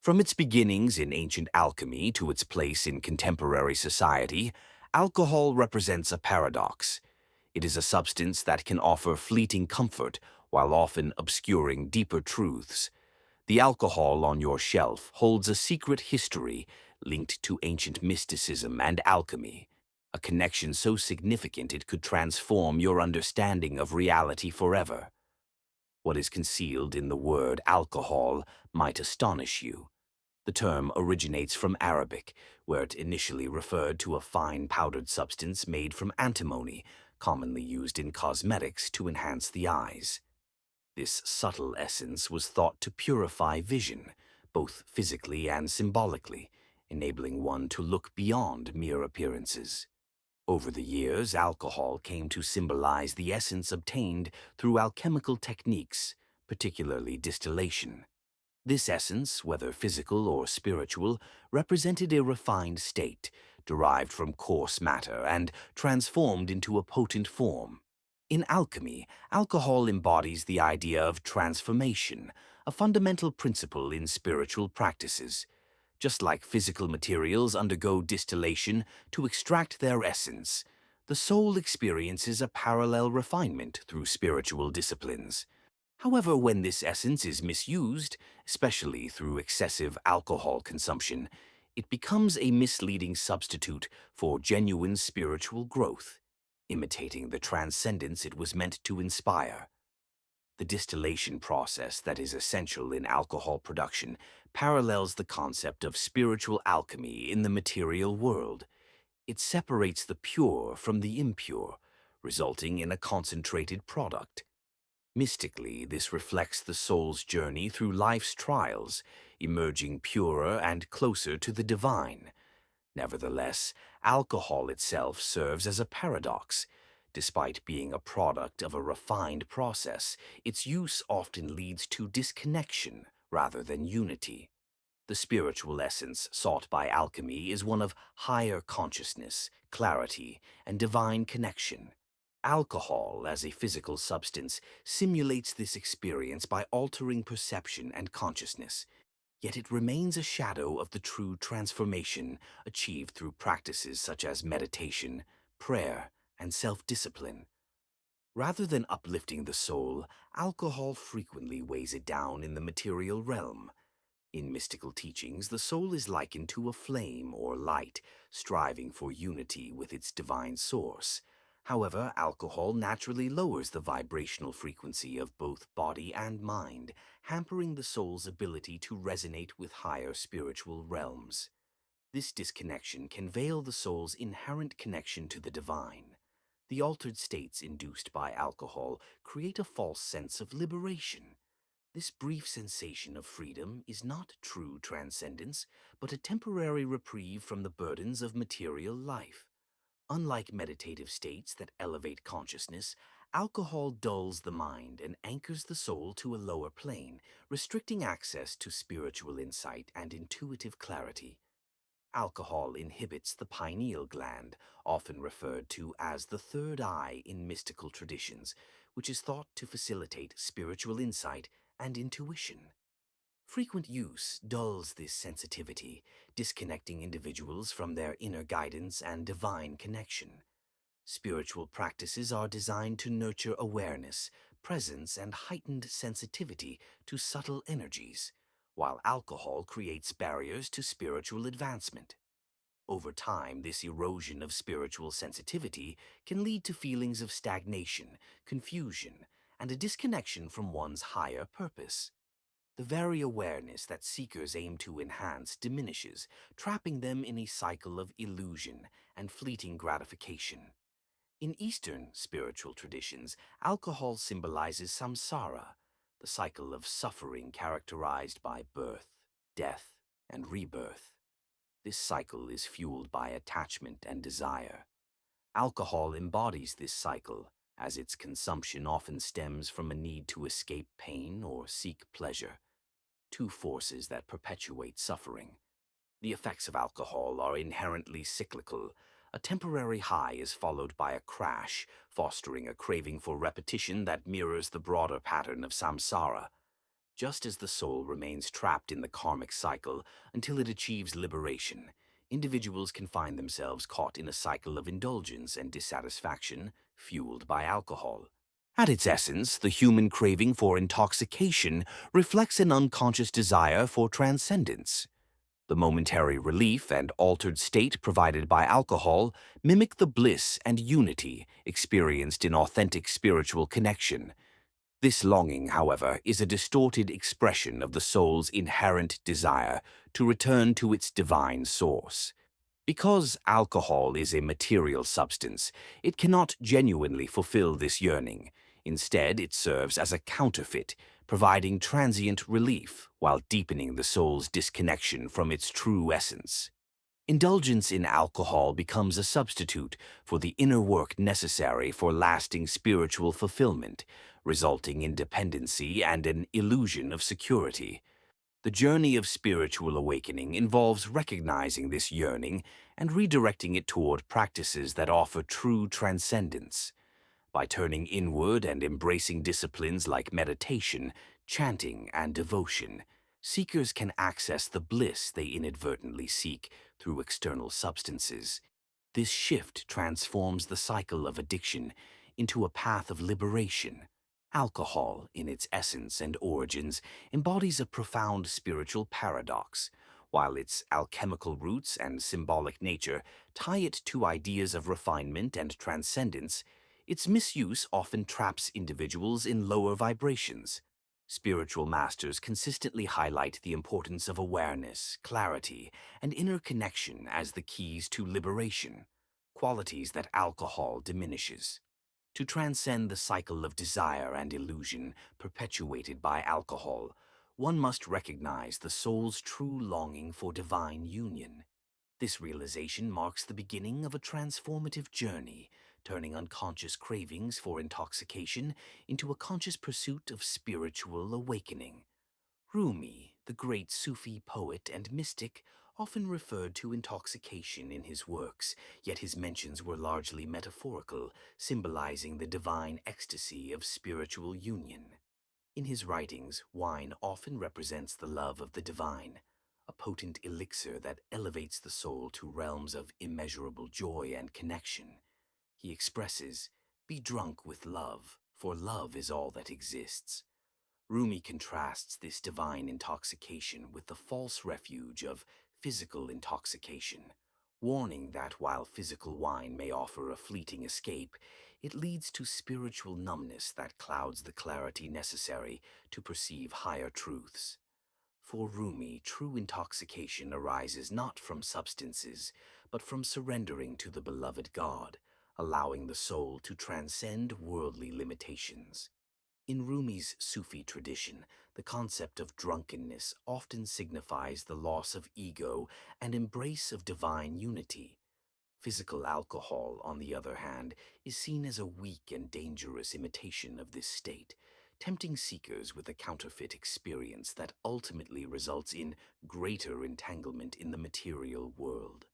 From its beginnings in ancient alchemy to its place in contemporary society, alcohol represents a paradox. It is a substance that can offer fleeting comfort while often obscuring deeper truths. The alcohol on your shelf holds a secret history linked to ancient mysticism and alchemy, a connection so significant it could transform your understanding of reality forever. What is concealed in the word alcohol might astonish you. The term originates from Arabic, where it initially referred to a fine powdered substance made from antimony, commonly used in cosmetics to enhance the eyes. This subtle essence was thought to purify vision, both physically and symbolically, enabling one to look beyond mere appearances. Over the years, alcohol came to symbolize the essence obtained through alchemical techniques, particularly distillation. This essence, whether physical or spiritual, represented a refined state, derived from coarse matter and transformed into a potent form. In alchemy, alcohol embodies the idea of transformation, a fundamental principle in spiritual practices. Just like physical materials undergo distillation to extract their essence, the soul experiences a parallel refinement through spiritual disciplines. However, when this essence is misused, especially through excessive alcohol consumption, it becomes a misleading substitute for genuine spiritual growth, imitating the transcendence it was meant to inspire. The distillation process that is essential in alcohol production parallels the concept of spiritual alchemy in the material world. It separates the pure from the impure, resulting in a concentrated product. Mystically, this reflects the soul's journey through life's trials, emerging purer and closer to the divine. Nevertheless, alcohol itself serves as a paradox. Despite being a product of a refined process, its use often leads to disconnection rather than unity. The spiritual essence sought by alchemy is one of higher consciousness, clarity, and divine connection. Alcohol, as a physical substance, simulates this experience by altering perception and consciousness, yet it remains a shadow of the true transformation achieved through practices such as meditation, prayer, and self-discipline. Rather than uplifting the soul, alcohol frequently weighs it down in the material realm. In mystical teachings, the soul is likened to a flame or light, striving for unity with its divine source. However, alcohol naturally lowers the vibrational frequency of both body and mind, hampering the soul's ability to resonate with higher spiritual realms. This disconnection can veil the soul's inherent connection to the divine. The altered states induced by alcohol create a false sense of liberation. This brief sensation of freedom is not true transcendence, but a temporary reprieve from the burdens of material life. Unlike meditative states that elevate consciousness, alcohol dulls the mind and anchors the soul to a lower plane, restricting access to spiritual insight and intuitive clarity. Alcohol inhibits the pineal gland, often referred to as the third eye in mystical traditions, which is thought to facilitate spiritual insight and intuition. Frequent use dulls this sensitivity, disconnecting individuals from their inner guidance and divine connection. Spiritual practices are designed to nurture awareness, presence, and heightened sensitivity to subtle energies, while alcohol creates barriers to spiritual advancement. Over time, this erosion of spiritual sensitivity can lead to feelings of stagnation, confusion, and a disconnection from one's higher purpose. The very awareness that seekers aim to enhance diminishes, trapping them in a cycle of illusion and fleeting gratification. In Eastern spiritual traditions, alcohol symbolizes samsara, the cycle of suffering characterized by birth, death, and rebirth. This cycle is fueled by attachment and desire. Alcohol embodies this cycle, as its consumption often stems from a need to escape pain or seek pleasure, two forces that perpetuate suffering. The effects of alcohol are inherently cyclical. A temporary high is followed by a crash, fostering a craving for repetition that mirrors the broader pattern of samsara. Just as the soul remains trapped in the karmic cycle until it achieves liberation, individuals can find themselves caught in a cycle of indulgence and dissatisfaction fueled by alcohol. At its essence, the human craving for intoxication reflects an unconscious desire for transcendence. The momentary relief and altered state provided by alcohol mimic the bliss and unity experienced in authentic spiritual connection. This longing, however, is a distorted expression of the soul's inherent desire to return to its divine source. Because alcohol is a material substance, it cannot genuinely fulfill this yearning. Instead, it serves as a counterfeit, providing transient relief while deepening the soul's disconnection from its true essence. Indulgence in alcohol becomes a substitute for the inner work necessary for lasting spiritual fulfillment, resulting in dependency and an illusion of security. The journey of spiritual awakening involves recognizing this yearning and redirecting it toward practices that offer true transcendence. By turning inward and embracing disciplines like meditation, chanting, and devotion, seekers can access the bliss they inadvertently seek through external substances. This shift transforms the cycle of addiction into a path of liberation. Alcohol, in its essence and origins, embodies a profound spiritual paradox. While its alchemical roots and symbolic nature tie it to ideas of refinement and transcendence, its misuse often traps individuals in lower vibrations. Spiritual masters consistently highlight the importance of awareness, clarity, and inner connection as the keys to liberation, qualities that alcohol diminishes. To transcend the cycle of desire and illusion perpetuated by alcohol, one must recognize the soul's true longing for divine union. This realization marks the beginning of a transformative journey, turning unconscious cravings for intoxication into a conscious pursuit of spiritual awakening. Rumi, the great Sufi poet and mystic, often referred to intoxication in his works, yet his mentions were largely metaphorical, symbolizing the divine ecstasy of spiritual union. In his writings, wine often represents the love of the divine, a potent elixir that elevates the soul to realms of immeasurable joy and connection. He expresses, "Be drunk with love, for love is all that exists." Rumi contrasts this divine intoxication with the false refuge of physical intoxication, warning that while physical wine may offer a fleeting escape, it leads to spiritual numbness that clouds the clarity necessary to perceive higher truths. For Rumi, true intoxication arises not from substances, but from surrendering to the beloved God, allowing the soul to transcend worldly limitations. In Rumi's Sufi tradition, the concept of drunkenness often signifies the loss of ego and embrace of divine unity. Physical alcohol, on the other hand, is seen as a weak and dangerous imitation of this state, tempting seekers with a counterfeit experience that ultimately results in greater entanglement in the material world.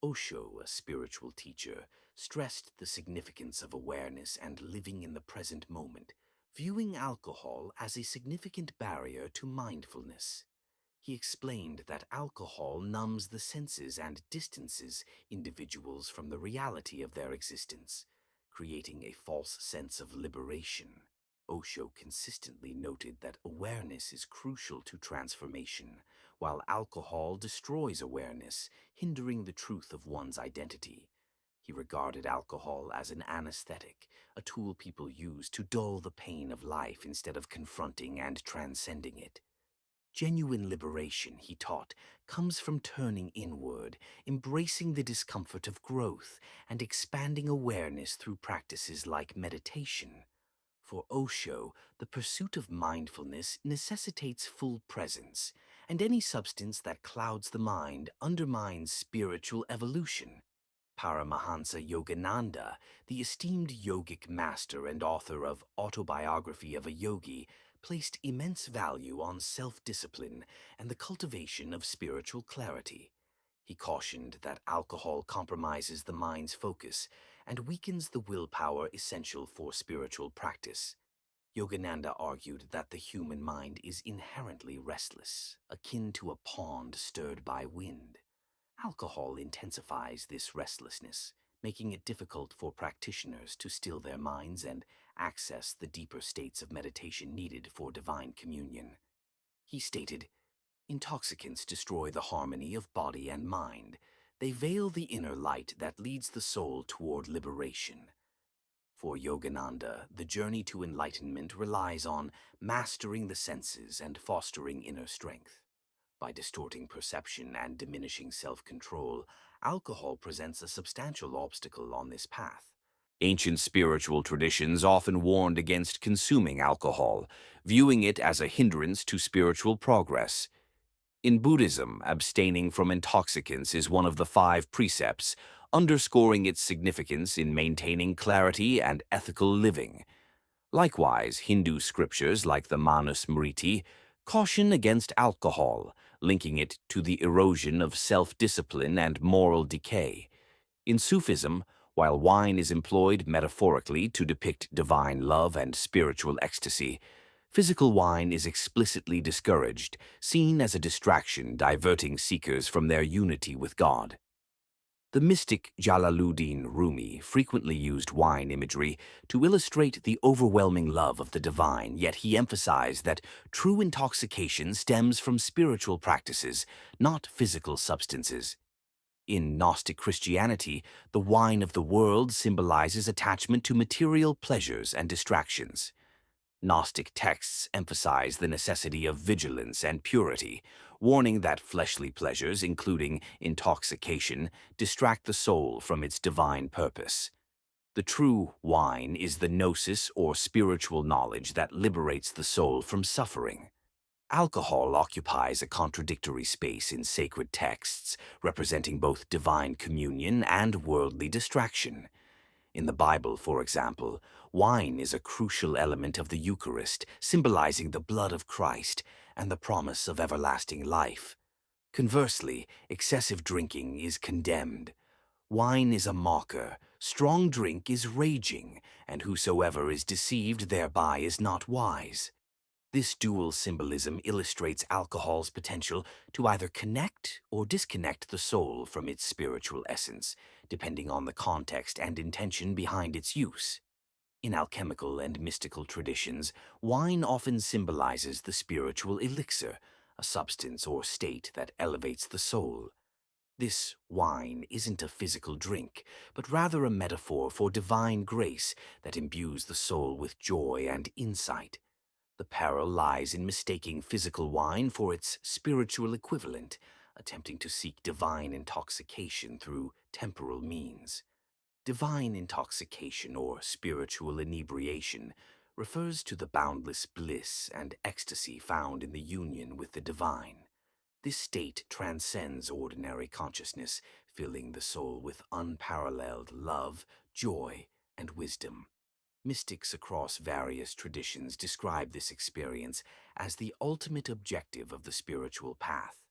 Osho, a spiritual teacher, stressed the significance of awareness and living in the present moment, viewing alcohol as a significant barrier to mindfulness. He explained that alcohol numbs the senses and distances individuals from the reality of their existence, creating a false sense of liberation. Osho consistently noted that awareness is crucial to transformation, while alcohol destroys awareness, hindering the truth of one's identity. He regarded alcohol as an anesthetic, a tool people use to dull the pain of life instead of confronting and transcending it. Genuine liberation, he taught, comes from turning inward, embracing the discomfort of growth, and expanding awareness through practices like meditation. For Osho, the pursuit of mindfulness necessitates full presence, and any substance that clouds the mind undermines spiritual evolution. Paramahansa Yogananda, the esteemed yogic master and author of Autobiography of a Yogi, placed immense value on self-discipline and the cultivation of spiritual clarity. He cautioned that alcohol compromises the mind's focus and weakens the willpower essential for spiritual practice. Yogananda argued that the human mind is inherently restless, akin to a pond stirred by wind. Alcohol intensifies this restlessness, making it difficult for practitioners to still their minds and access the deeper states of meditation needed for divine communion. He stated, "Intoxicants destroy the harmony of body and mind. They veil the inner light that leads the soul toward liberation." For Yogananda, the journey to enlightenment relies on mastering the senses and fostering inner strength. By distorting perception and diminishing self-control, alcohol presents a substantial obstacle on this path. Ancient spiritual traditions often warned against consuming alcohol, viewing it as a hindrance to spiritual progress. In Buddhism, abstaining from intoxicants is one of the 5 precepts, underscoring its significance in maintaining clarity and ethical living. Likewise, Hindu scriptures like the Manusmriti caution against alcohol, linking it to the erosion of self-discipline and moral decay. In Sufism, while wine is employed metaphorically to depict divine love and spiritual ecstasy, physical wine is explicitly discouraged, seen as a distraction diverting seekers from their unity with God. The mystic Jalaluddin Rumi frequently used wine imagery to illustrate the overwhelming love of the divine, yet he emphasized that true intoxication stems from spiritual practices, not physical substances. In Gnostic Christianity, the wine of the world symbolizes attachment to material pleasures and distractions. Gnostic texts emphasize the necessity of vigilance and purity, warning that fleshly pleasures, including intoxication, distract the soul from its divine purpose. The true wine is the gnosis or spiritual knowledge that liberates the soul from suffering. Alcohol occupies a contradictory space in sacred texts, representing both divine communion and worldly distraction. In the Bible, for example, wine is a crucial element of the Eucharist, symbolizing the blood of Christ and the promise of everlasting life. Conversely, excessive drinking is condemned. Wine is a mocker, strong drink is raging, and whosoever is deceived thereby is not wise. This dual symbolism illustrates alcohol's potential to either connect or disconnect the soul from its spiritual essence, depending on the context and intention behind its use. In alchemical and mystical traditions, wine often symbolizes the spiritual elixir, a substance or state that elevates the soul. This wine isn't a physical drink, but rather a metaphor for divine grace that imbues the soul with joy and insight. The peril lies in mistaking physical wine for its spiritual equivalent, attempting to seek divine intoxication through temporal means. Divine intoxication, or spiritual inebriation, refers to the boundless bliss and ecstasy found in the union with the divine. This state transcends ordinary consciousness, filling the soul with unparalleled love, joy, and wisdom. Mystics across various traditions describe this experience as the ultimate objective of the spiritual path.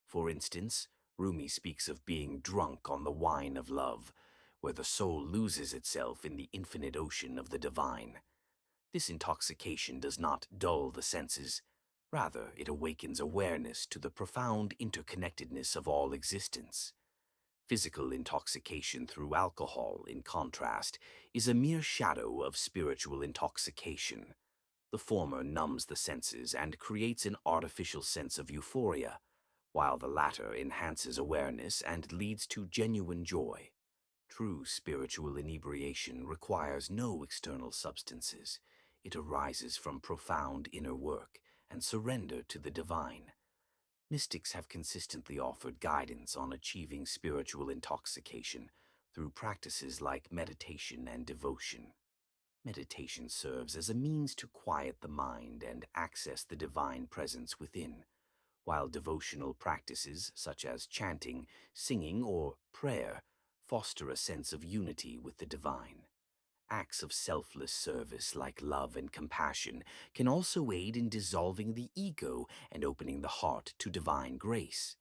For instance, Rumi speaks of being drunk on the wine of love, where the soul loses itself in the infinite ocean of the divine. This intoxication does not dull the senses. Rather, it awakens awareness to the profound interconnectedness of all existence. Physical intoxication through alcohol, in contrast, is a mere shadow of spiritual intoxication. The former numbs the senses and creates an artificial sense of euphoria, while the latter enhances awareness and leads to genuine joy. True spiritual inebriation requires no external substances. It arises from profound inner work and surrender to the divine. Mystics have consistently offered guidance on achieving spiritual intoxication through practices like meditation and devotion. Meditation serves as a means to quiet the mind and access the divine presence within, while devotional practices such as chanting, singing, or prayer foster a sense of unity with the divine. Acts of selfless service like love and compassion can also aid in dissolving the ego and opening the heart to divine grace.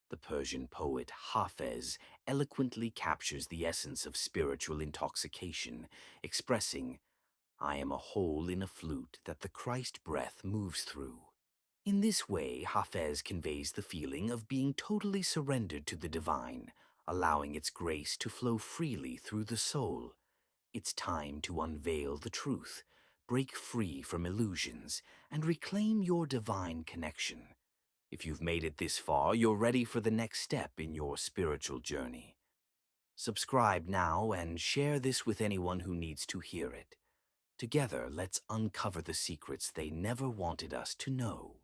The Persian poet Hafez eloquently captures the essence of spiritual intoxication, expressing, I am a hole in a flute that the Christ breath moves through. In this way, Hafez conveys the feeling of being totally surrendered to the divine, allowing its grace to flow freely through the soul. It's time to unveil the truth, break free from illusions, and reclaim your divine connection. If you've made it this far, you're ready for the next step in your spiritual journey. Subscribe now and share this with anyone who needs to hear it. Together, let's uncover the secrets they never wanted us to know.